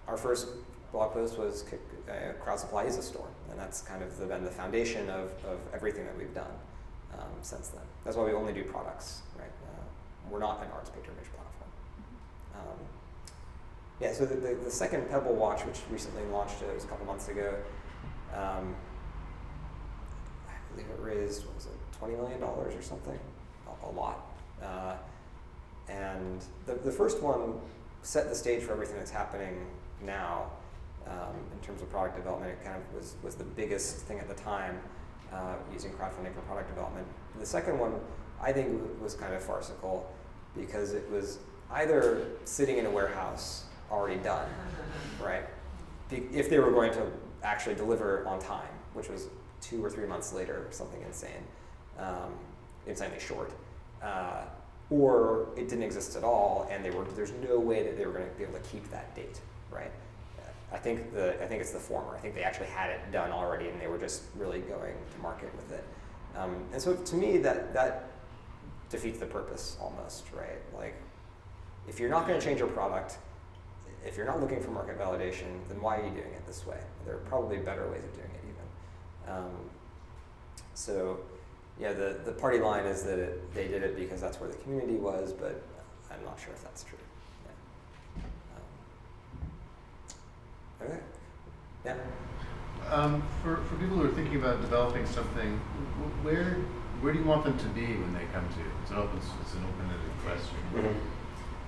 our first blog post was Crowd Supply is a store, and that's kind of been the foundation of everything that we've done since then. That's why we only do products, right? We're not an arts patronage platform. So the second Pebble watch, which recently launched, it was a couple months ago, I believe it raised, $20 million or something? A lot. And the first one set the stage for everything that's happening now in terms of product development. It kind of was the biggest thing at the time, using crowdfunding for product development. The second one, I think, was kind of farcical because it was either sitting in a warehouse already done, right? If they were going to actually deliver on time, which was 2 or 3 months later, something insane, insanely short, or it didn't exist at all, and there's no way that they were going to be able to keep that date, right? I think it's the former. I think they actually had it done already, and they were just really going to market with it. And so to me, that defeats the purpose almost, right? If you're not going to change your product, if you're not looking for market validation, then why are you doing it this way? There are probably better ways of doing it even. So yeah, the party line is that they did it because that's where the community was, but I'm not sure if that's true. Okay. Yeah. For people who are thinking about developing something, where do you want them to be when they come to you? It's an open-ended question.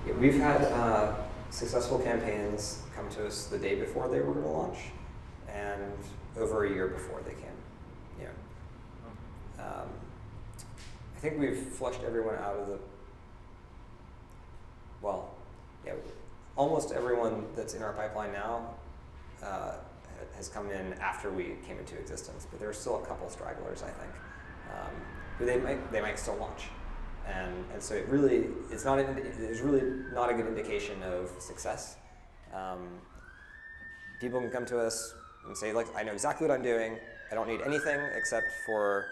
Yeah, we've had successful campaigns come to us the day before they were going to launch, and over a year before they came. Yeah. I think we've flushed everyone out of the. Well, yeah, almost everyone that's in our pipeline now has come in after we came into existence, but there's still a couple stragglers, I think, who they might still launch, and so it's really not a good indication of success. People can come to us and say, like, I know exactly what I'm doing. I don't need anything except for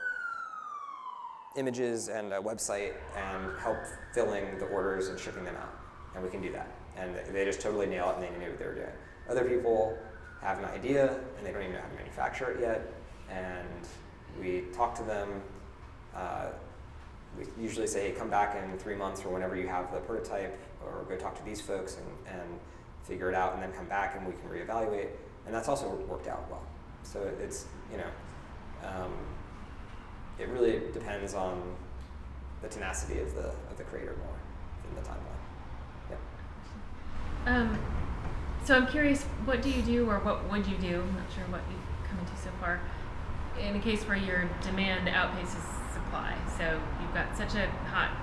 images and a website and help filling the orders and shipping them out, and we can do that. And they just totally nail it, and they knew what they were doing. Other people have an idea, and they don't even know how to manufacture it yet, and we talk to them. We usually say, hey, come back in 3 months or whenever you have the prototype, or go talk to these folks and figure it out, and then come back and we can reevaluate. And that's also worked out well. So it's, it really depends on the tenacity of the creator more than the timeline. Yeah. So I'm curious, what do you do, or what would you do? I'm not sure what you've come into so far. In a case where your demand outpaces supply, so you've got such a hot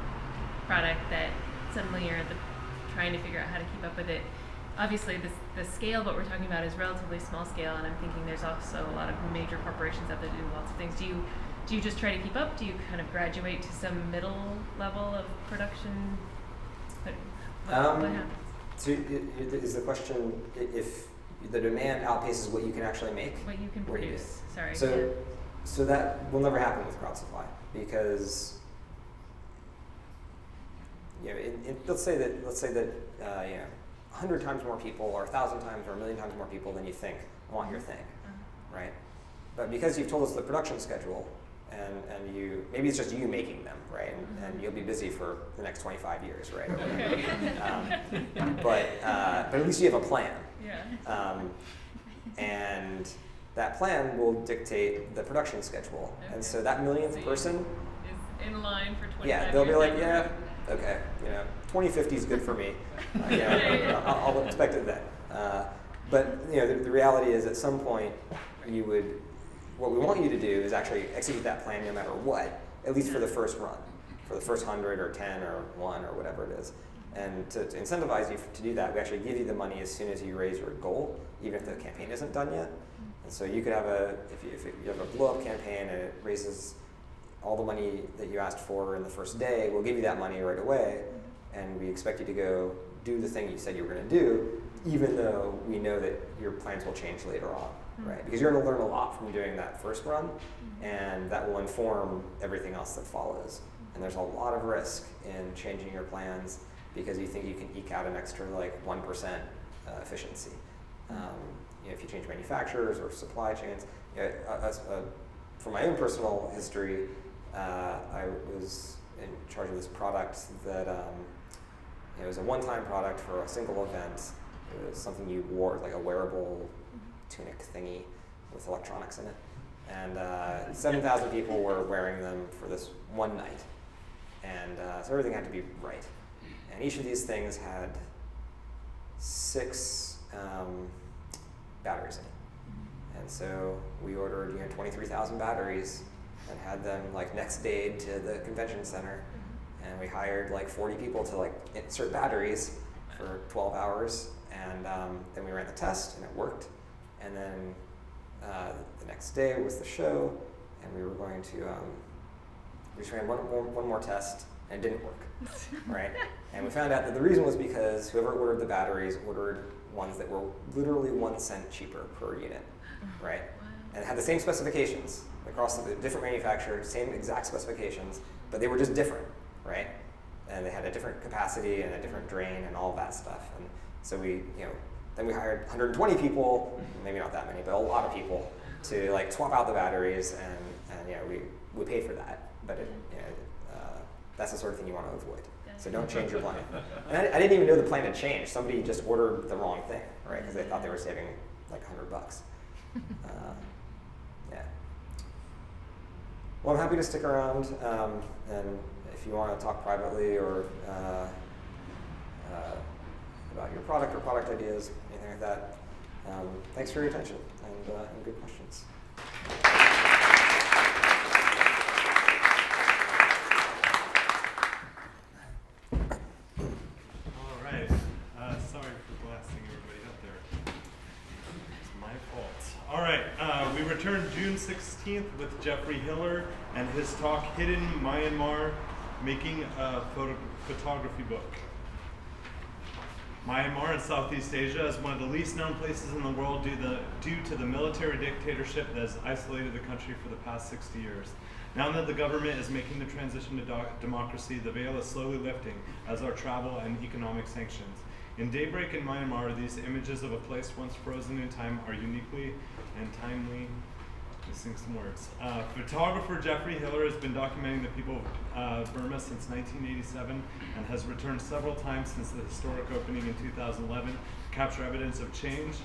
product that suddenly you're trying to figure out how to keep up with it. Obviously, the scale what we're talking about is relatively small scale, and I'm thinking there's also a lot of major corporations out there doing lots of things. Do you just try to keep up? Do you kind of graduate to some middle level of production? What happens? So is the question if the demand outpaces what you can actually make? What you can produce. Sorry. So that will never happen with crowd supply, because let's say that 100 times more people, or 1,000 times, or 1,000,000 times more people than you think want your thing, right? But because you've told us the production schedule, and you, maybe it's just you making them, right? And you'll be busy for the next 25 years, right? Okay. But at least you have a plan. Yeah. And that plan will dictate the production schedule. Okay. And so that millionth person is in line for 25 years. Yeah, they'll be like, yeah, okay, 2050 is good for me. I'll expect it then. But the reality is, at some point, what we want you to do is actually execute that plan no matter what, at least for the first run, for the first 100 or 10 or 1 or whatever it is. And to incentivize you to do that, we actually give you the money as soon as you raise your goal, even if the campaign isn't done yet. And so you could have if you have a blow-up campaign and it raises all the money that you asked for in the first day, we'll give you that money right away, and we expect you to go do the thing you said you were going to do, even though we know that your plans will change later on, right? Because you're going to learn a lot from doing that first run, and that will inform everything else that follows. And there's a lot of risk in changing your plans because you think you can eke out an extra 1% efficiency. If you change manufacturers or supply chains, from my own personal history, I was in charge of this product that it was a one-time product for a single event. It was something you wore, like a wearable tunic thingy with electronics in it. And 7,000 people were wearing them for this one night. And so everything had to be right. And each of these things had 6 batteries in it. And so we ordered 23,000 batteries and had them next day to the convention center. And we hired 40 people to insert batteries for 12 hours. And then we ran the test and it worked. And then the next day was the show, and we were going to, we just ran one more test, and it didn't work, right? And we found out that the reason was because whoever ordered the batteries ordered ones that were literally 1 cent cheaper per unit, right? And had the same specifications across the different manufacturers, same exact specifications, but they were just different, right? And they had a different capacity and a different drain and all that stuff. And so we, then we hired 120 people, maybe not that many, but a lot of people to swap out the batteries, and we pay for that. But that's the sort of thing you want to avoid. So don't change your plan. And I didn't even know the plan had changed. Somebody just ordered the wrong thing, right? Because they thought they were saving like $100. Yeah. Well, I'm happy to stick around, and if you want to talk privately or about your product or product ideas, anything like that, thanks for your attention and good questions. All right. Sorry for blasting everybody up there. It's my fault. All right. We return June 16th with Jeffrey Hiller and his talk, Hidden Myanmar, Making a Photography Book. Myanmar in Southeast Asia is one of the least known places in the world due to the military dictatorship that has isolated the country for the past 60 years. Now that the government is making the transition to democracy, the veil is slowly lifting, as are travel and economic sanctions. In Daybreak in Myanmar, these images of a place once frozen in time are uniquely and timely. Missing some words. Photographer Jeffrey Hiller has been documenting the people of Burma since 1987 and has returned several times since the historic opening in 2011 to capture evidence of change.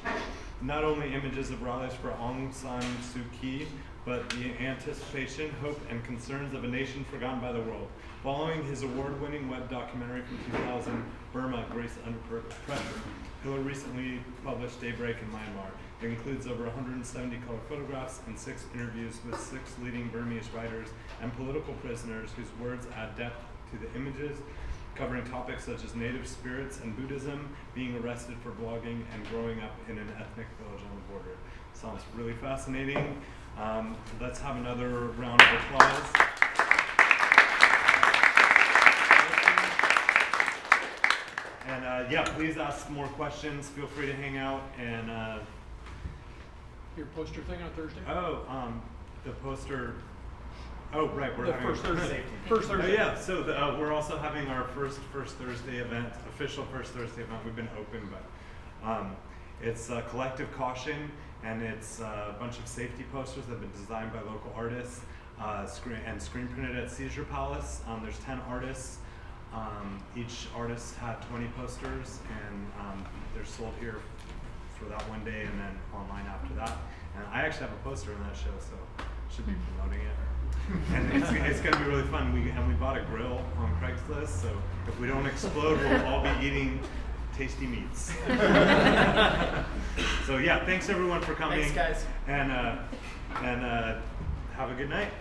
Not only images of rallies for Aung San Suu Kyi, but the anticipation, hope, and concerns of a nation forgotten by the world. Following his award-winning web documentary from 2000, Burma, Grace Under Pressure, Hiller recently published Daybreak in Myanmar. It includes over 170 color photographs and 6 interviews with 6 leading Burmese writers and political prisoners whose words add depth to the images, covering topics such as native spirits and Buddhism, being arrested for blogging, and growing up in an ethnic village on the border. Sounds really fascinating. Let's have another round of applause. And yeah, please ask more questions. Feel free to hang out and your poster thing on Thursday? The poster. Oh, right, we're the having first Thursday. First Thursday. Oh, yeah. So we're also having our first Thursday event, official first Thursday event. We've been open, but it's Collective Caution, and it's a bunch of safety posters that have been designed by local artists, screen printed at Seizure Palace. There's 10 artists. Each artist had 20 posters, and they're sold here for that one day and then online after that. And I actually have a poster in that show, so should be promoting it. And it's going to be really fun. We bought a grill on Craigslist, so if we don't explode, we'll all be eating tasty meats. So yeah, thanks everyone for coming. Thanks, guys. And have a good night.